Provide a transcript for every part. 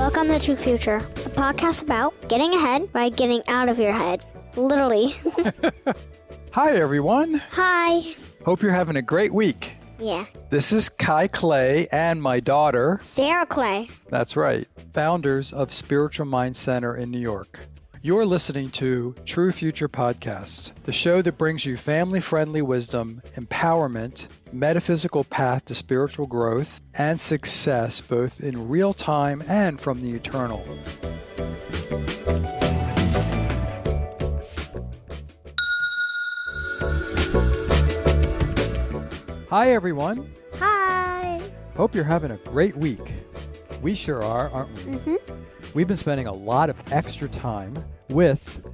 Welcome to True Future, a podcast about getting ahead by getting out of your head. Literally. Hi, everyone. Hi. Hope you're having a great week. Yeah. This is Kai Clay and my daughter. Sera Clay. That's right. Founders of Spiritual Mind Center in New York. You're listening to True Future Podcast, the show that brings you family-friendly wisdom, empowerment, metaphysical path to spiritual growth, and success both in real time and from the eternal. Hi, everyone. Hi. Hope you're having a great week. We sure are, aren't we? Mm-hmm. We've been spending a lot of extra time with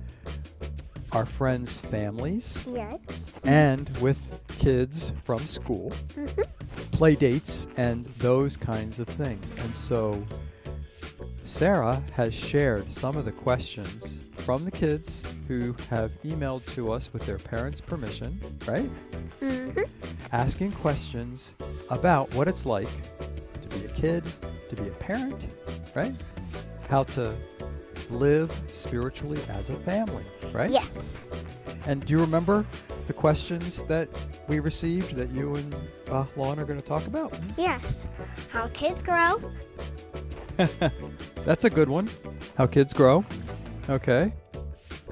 our friends' families Yes. and with kids from school, play dates, and those kinds of things. And so Sera has shared some of the questions from the kids who have emailed to us with their parents' permission, right? Mm-hmm. Asking questions about what it's like to be a kid, to be a parent, right? How to live spiritually as a family, right? Yes. And do you remember the questions that we received that you and Bahlon are going to talk about? Yes. How kids grow. That's a good one. How kids grow. Okay.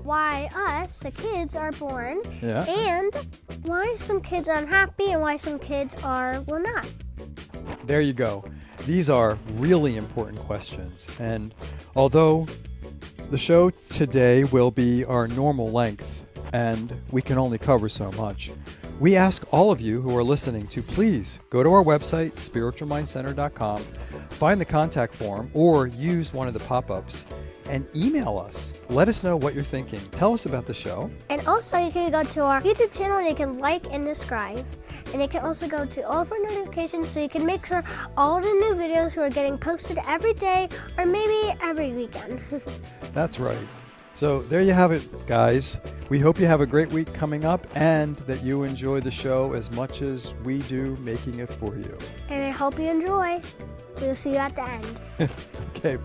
Why us, the kids, are born. Yeah. And why some kids are unhappy and why some kids are, well, not. There you go. These are really important questions. And although the show today will be our normal length and we can only cover so much, we ask all of you who are listening to please go to our website, spiritualmindcenter.com, find the contact form or use one of the pop-ups and email us. Let us know what you're thinking. Tell us about the show. And also you can go to our YouTube channel and you can like and subscribe. And you can also go to all of our notifications so you can make sure all the new videos are getting posted every day or maybe every weekend. That's right. So there you have it, guys. We hope you have a great week coming up and that you enjoy the show as much as we do making it for you. And I hope you enjoy. We'll see you at the end. Okay.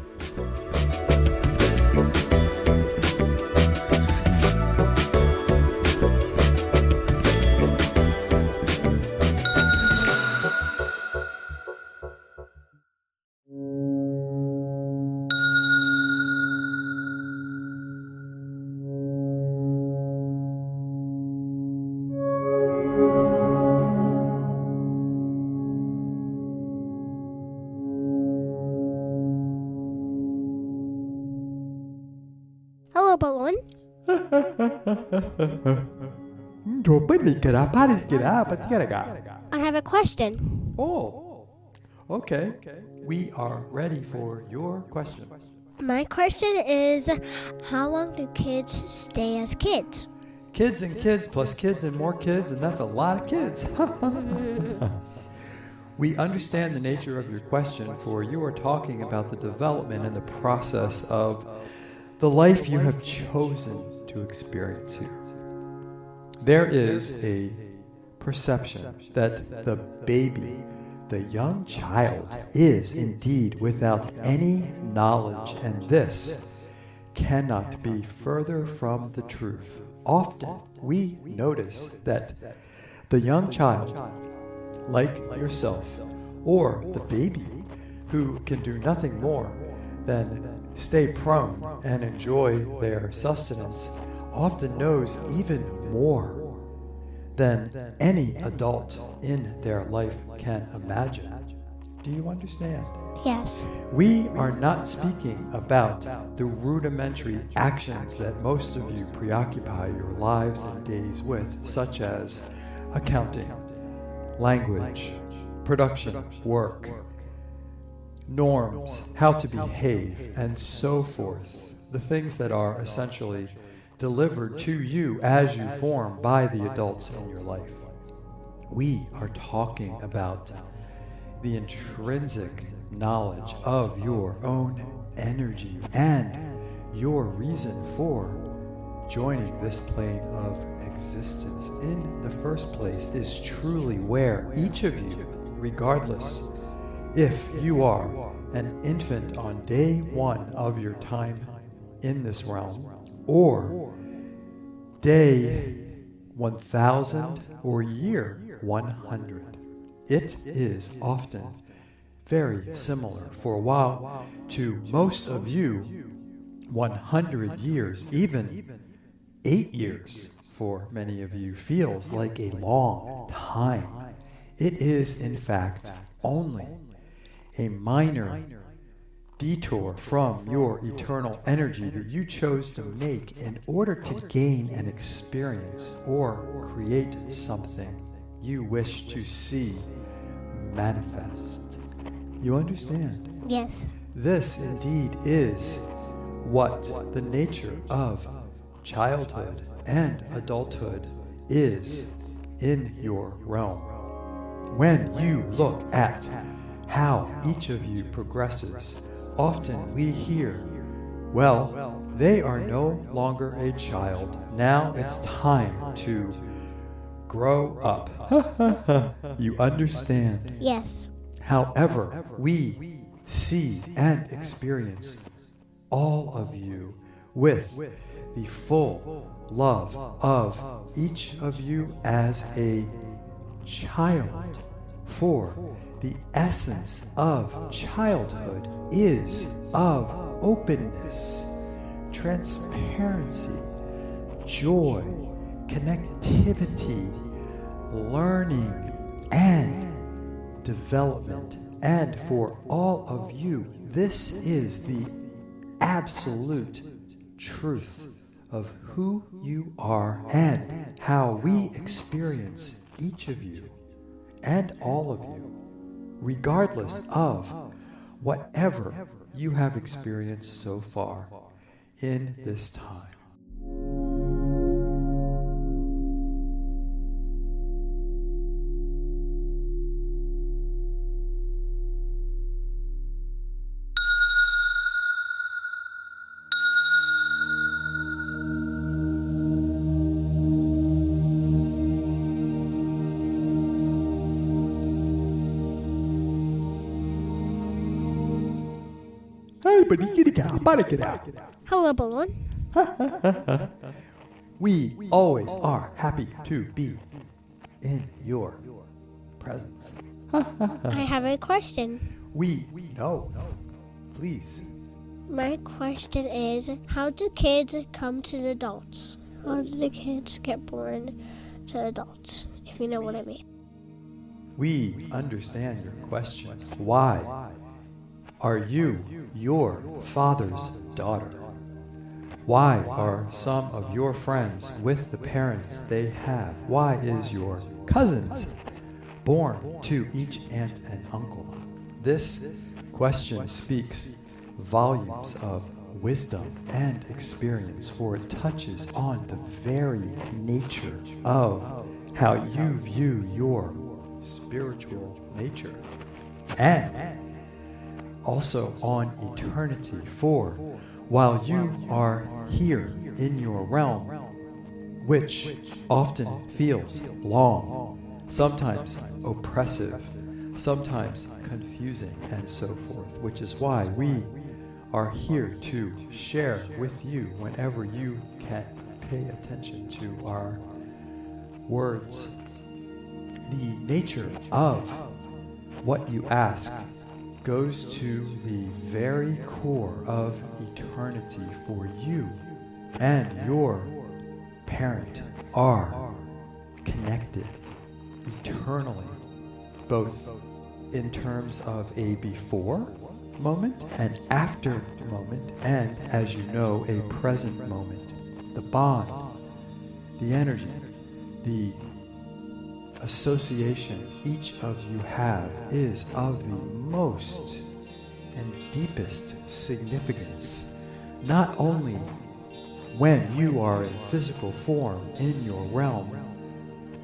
Hello, Bahlon. I have a question. Oh, okay. We are ready for your question. My question is, how long do kids stay as kids? Kids and kids plus kids and more kids, and that's a lot of kids. We understand the nature of your question, for you are talking about the development and the process of the life you have chosen to experience here. There is a perception that the baby, the young child, is indeed without any knowledge, and this cannot be further from the truth. Often we notice that the young child, like yourself, or the baby, who can do nothing more than stay prone and enjoy their sustenance, often knows even more than any adult in their life can imagine. Do you understand? Yes. We are not speaking about the rudimentary actions that most of you preoccupy your lives and days with, such as accounting, language, production, work, norms, how to behave, and so forth. The things that are essentially delivered to you as you form by the adults in your life. We are talking about the intrinsic knowledge of your own energy and your reason for joining this plane of existence in the first place is truly where each of you, regardless If you are an infant on day 1 of your time in this realm, or day 1000 or year 100, it is often very similar. For a while, to most of you, 100 years, even 8 years for many of you, feels like a long time. It is, in fact, only a minor detour from your eternal energy that you chose to make in order to gain an experience or create something you wish to see manifest. You understand? Yes. This indeed is what the nature of childhood and adulthood is in your realm. When you look at how each of you progresses, often we hear, well, they are no longer a child. Now it's time to grow up. You understand? Yes. However, we see and experience all of you with the full love of each of you as a child. For the essence of childhood is of openness, transparency, joy, connectivity, learning, and development. And for all of you, this is the absolute truth of who you are and how we experience each of you and all of you, regardless of whatever you have experienced so far in this time. Hello, Bahlon. We always are happy to be in your presence. I have a question. We know. Please. My question is, how do kids come to adults? How do the kids get born to adults, if you know what I mean? We understand your question. Why are you your father's daughter? Why are some of your friends with the parents they have? Why is your cousins born to each aunt and uncle? This question speaks volumes of wisdom and experience, for it touches on the very nature of how you view your spiritual nature, and also on eternity. For while you are here in your realm, which often feels long, sometimes oppressive, sometimes confusing, and so forth, which is why we are here to share with you whenever you can pay attention to our words. The nature of what you ask goes to the very core of eternity, for you and your parent are connected eternally, both in terms of a before moment, an after moment, and, as you know, a present moment. The bond, the energy, the association each of you have is of the most and deepest significance, not only when you are in physical form in your realm,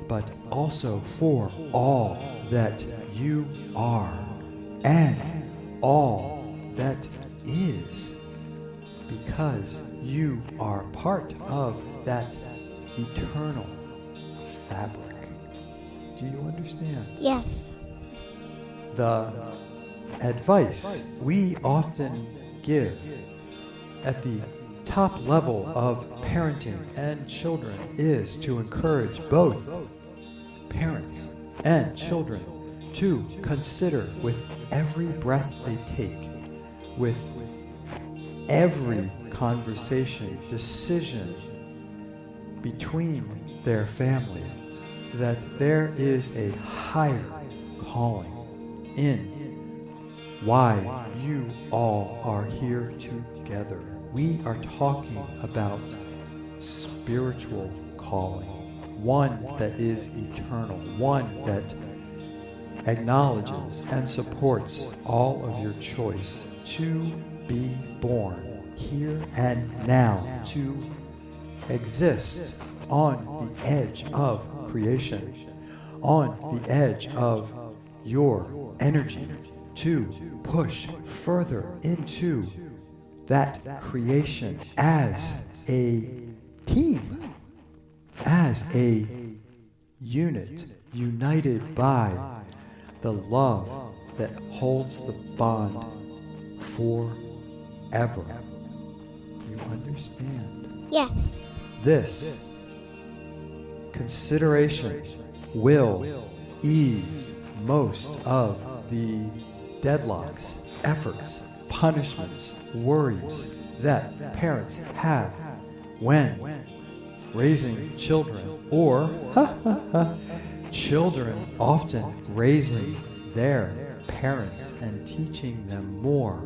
but also for all that you are and all that is, because you are part of that eternal fabric. Do you understand? Yes. The advice we often give at the top level of parenting and children is to encourage both parents and children to consider with every breath they take, with every conversation, decision between their family, that there is a higher calling in why you all are here together. We are talking about spiritual calling, one that is eternal, one that acknowledges and supports all of your choice to be born here and now, to exist on the edge of creation, on the edge of your energy, to push further into that creation as a team, as a unit, united by the love that holds the bond forever. You understand? Yes. This consideration will ease most of the deadlocks, efforts, punishments, worries that parents have when raising children, or children often raising their parents and teaching them more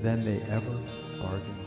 than they ever bargained.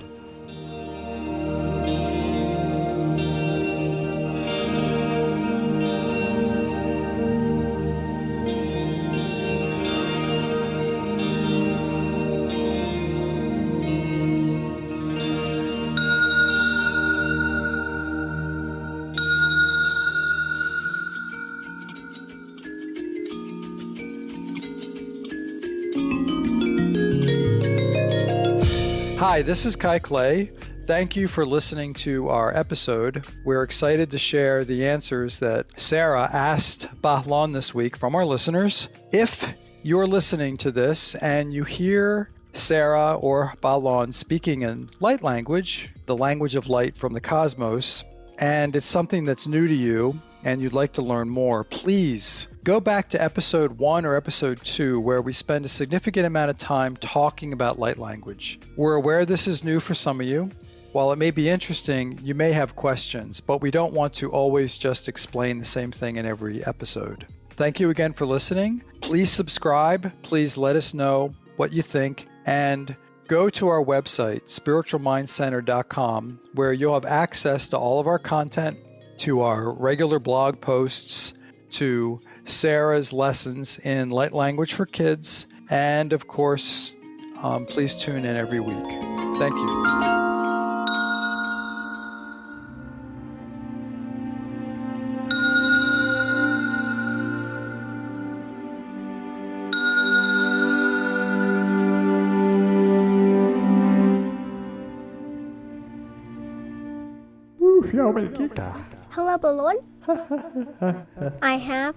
Hi, this is Kai Clay. Thank you for listening to our episode. We're excited to share the answers that Sera asked Bahlon this week from our listeners. If you're listening to this and you hear Sera or Bahlon speaking in light language, the language of light from the cosmos, and it's something that's new to you and you'd like to learn more, please go back to episode 1 or episode 2, where we spend a significant amount of time talking about light language. We're aware this is new for some of you. While it may be interesting, you may have questions, but we don't want to always just explain the same thing in every episode. Thank you again for listening. Please subscribe. Please let us know what you think, and go to our website, spiritualmindcenter.com, where you'll have access to all of our content, to our regular blog posts, to Sera's lessons in light language for kids, and of course, please tune in every week. Thank you. Hello, Bahlon. I have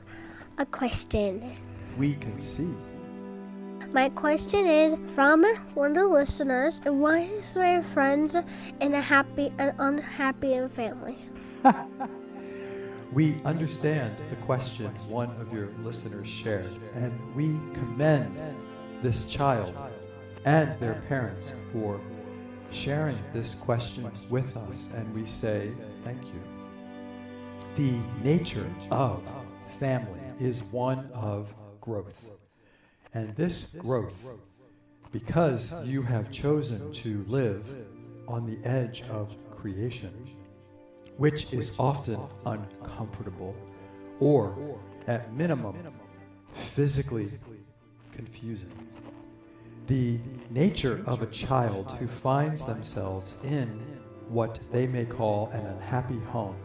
a question. We can see. My question is from one of the listeners: why is my friends in a happy and unhappy in family? We understand the question one of your listeners shared, and we commend this child and their parents for sharing this question with us, and we say thank you. The nature of family is one of growth. And this growth, because you have chosen to live on the edge of creation, which is often uncomfortable, or at minimum, physically confusing. The nature of a child who finds themselves in what they may call an unhappy home,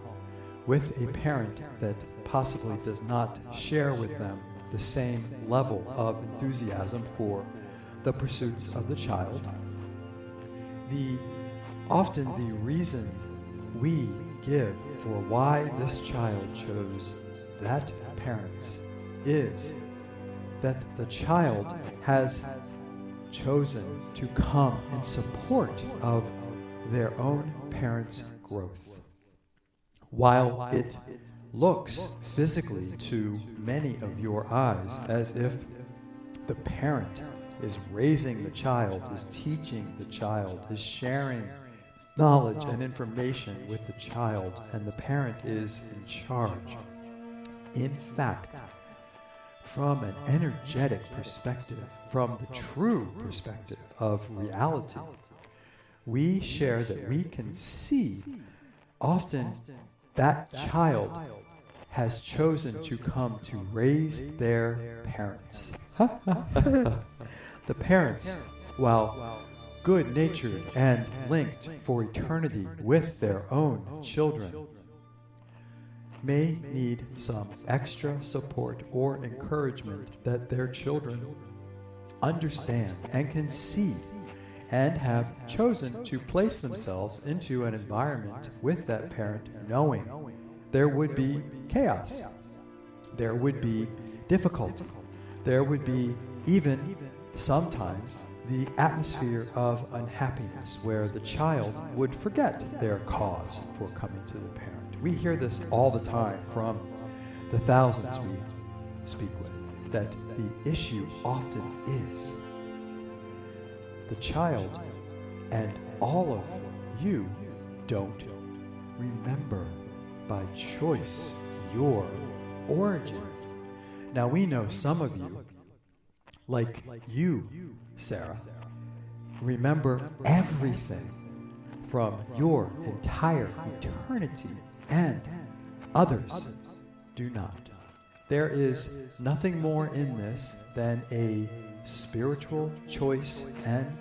with a parent that possibly does not share with them the same level of enthusiasm for the pursuits of the child. Often the reason we give for why this child chose that parents is that the child has chosen to come in support of their own parents' growth. While it looks physically to many of your eyes as if the parent is raising the child, is teaching the child, is sharing knowledge and information with the child, and the parent is in charge. In fact, from an energetic perspective, from the true perspective of reality, we share that we can see often that child has chosen to come to raise their parents. The parents, while good-natured and linked for eternity with their own children, may need some extra support or encouragement that their children understand and can see, and have chosen to place themselves into an environment with that parent, knowing there would be chaos, there would be difficulty, there would be even sometimes the atmosphere of unhappiness where the child would forget their cause for coming to the parent. We hear this all the time from the thousands we speak with, that the issue often is the child and all of you don't remember by choice your origin. Now we know some of you, like you, Sera, remember everything from your entire eternity, and others do not. There is nothing more in this than a spiritual choice and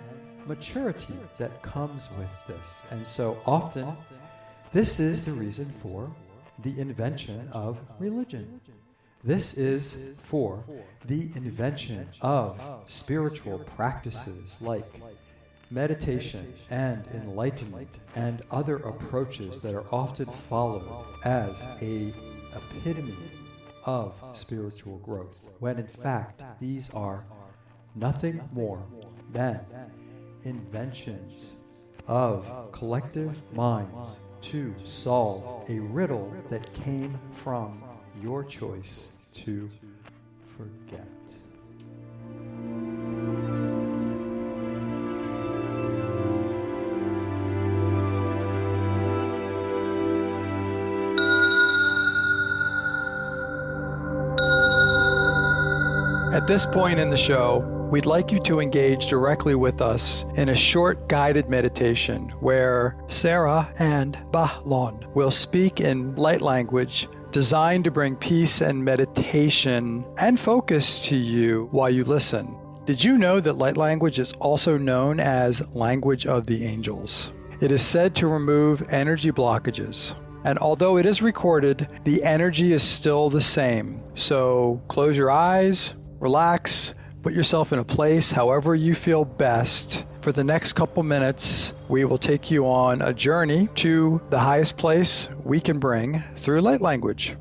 maturity that comes with this. And so often, this is the reason for the invention of religion. This is for the invention of spiritual practices like meditation and enlightenment and other approaches that are often followed as an epitome of spiritual growth, when in fact these are nothing more than inventions of collective minds to solve a riddle that came from your choice to forget. At this point in the show, we'd like you to engage directly with us in a short guided meditation where Sera and Bahlon will speak in light language designed to bring peace and meditation and focus to you while you listen. Did you know that light language is also known as language of the angels? It is said to remove energy blockages. And although it is recorded, the energy is still the same. So close your eyes, relax, put yourself in a place however you feel best. For the next couple minutes, we will take you on a journey to the highest place we can bring through light language.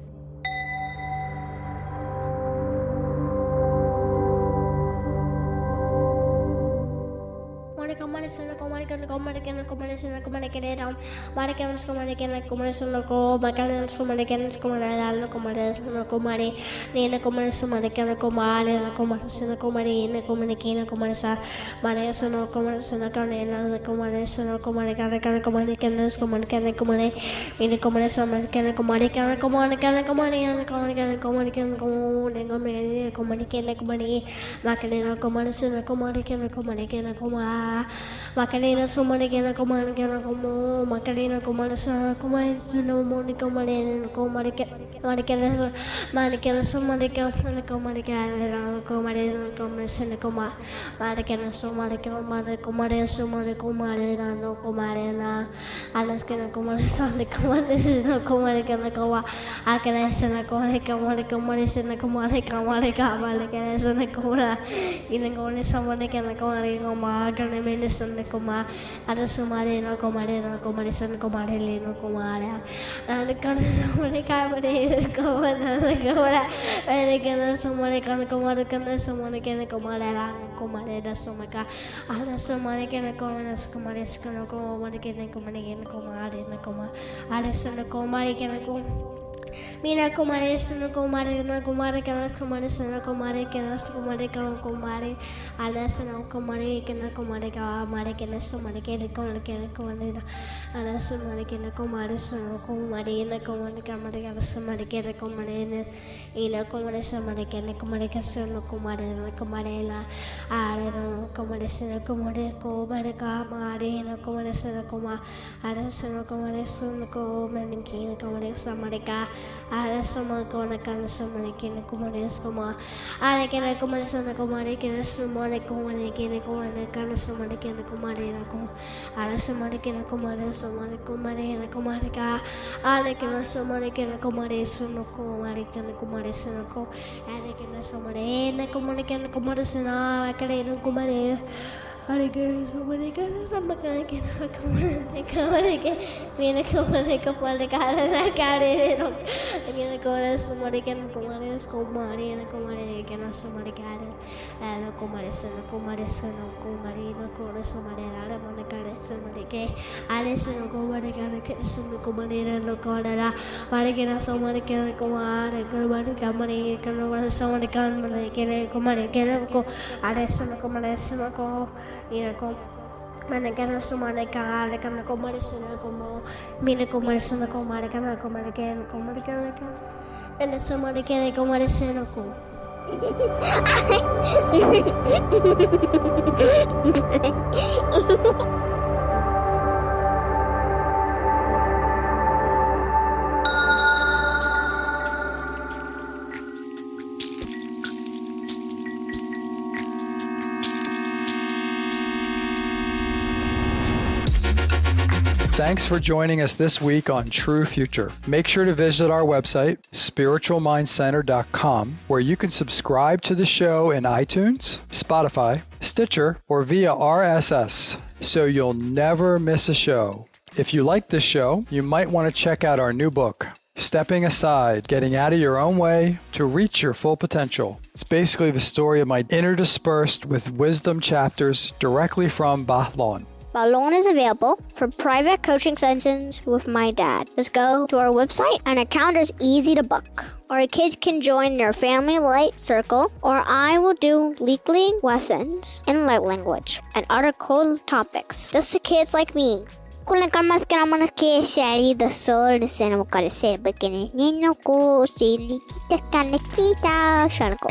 Macarena Somaricana Comanicana Como Macarena Comanasa Comanisano Monica Marina Comaricana Manicana Somarica Comanicana Comarina Comasina Coma Maricana Somarica Maricomare Somarico Marina no Comarina Alaskana Comarisana Comanisino Comaricana Coma Acanasana Comanica Marica Marisana Comanica Marica Malicana Coma in the Gona Samanicana Comanica Margana Minister Sunda Kuma, Ada Sumare no Komare no Komare Sunda Komare no Kumara, and the Kana Sumare Kamare Komana Komara, and the Kana Sumare Kana Komara Kana Sumare Kana Komara Komare da Sumaka, Ada Sumare Kana Komanas Komaris Kana Komare Kana Komare Komare Nakoma, Ada Sunda Komare Kana Mina Kumare Suna Kumare no Kumare Kana Kumare Suna Kumare Kana Kumare Kana Kumare Alasana Kumare Kana Kumare Kamare Kana Sumare Kana Kumare Kana Kumare Alasumare Kana Kumare Suna Kumare na Kumare Kamare Kana Sumare Kana Kumare Ina Kumare Sumare Kana Kumare Kana Kumare na Kumare la Ara Kumare Suna Kumare Kumare Kamare na Kumare Suna Kuma Alasana Kumare Suna Kumare Kana Kumare Samare Ka Ara sama kona kana sama kena kumare skoma ara kena kumare sana kumare kena sumare kumare kena kumare kana sama kena kumare na kum ara sama kena kumare samare kumare na kumare ka ara kena samare kena kumare suno kumare kena kumare suno ko ara kena samare na kumare sana kare no kumare Hari kena samare kena sama kena kumare ke mina kumare kapale kara na kare no Again, go as the Modican Comaris, Comari, and Comari, and Somari Garden, and a Comaris, and a Comaris, and a Comarino, Coris, Somari, Monica, Somari, Alice, and a Comarican, some Comarina, and Cordera, Marican, Somari, can Comar, and Comari, Camari, can over Somari, can Comari, can go, Alice, and a Comaris, and a co, in a co. Manakana Sumana Kara, Kana Comarisana Como, Mina Comarisana Comaricana, Comarican, Comarican, and the Somarican Comarisana Co. Thanks for joining us this week on True Future. Make sure to visit our website, spiritualmindcenter.com, where you can subscribe to the show in iTunes, Spotify, Stitcher, or via RSS, so you'll never miss a show. If you like this show, you might want to check out our new book, Stepping Aside, Getting Out of Your Own Way to Reach Your Full Potential. It's basically the story of my interdispersed with wisdom chapters directly from Bahlon. Bahlon is available for private coaching sessions with my dad. Just go to our website. An account is easy to book. Our kids can join their family light circle, or I will do weekly lessons in light language and other cool topics. Just the kids like me. Kulang mas karaman ke shari the soul the sen mo kare se bakene nino ko sili kita kanakita shanko.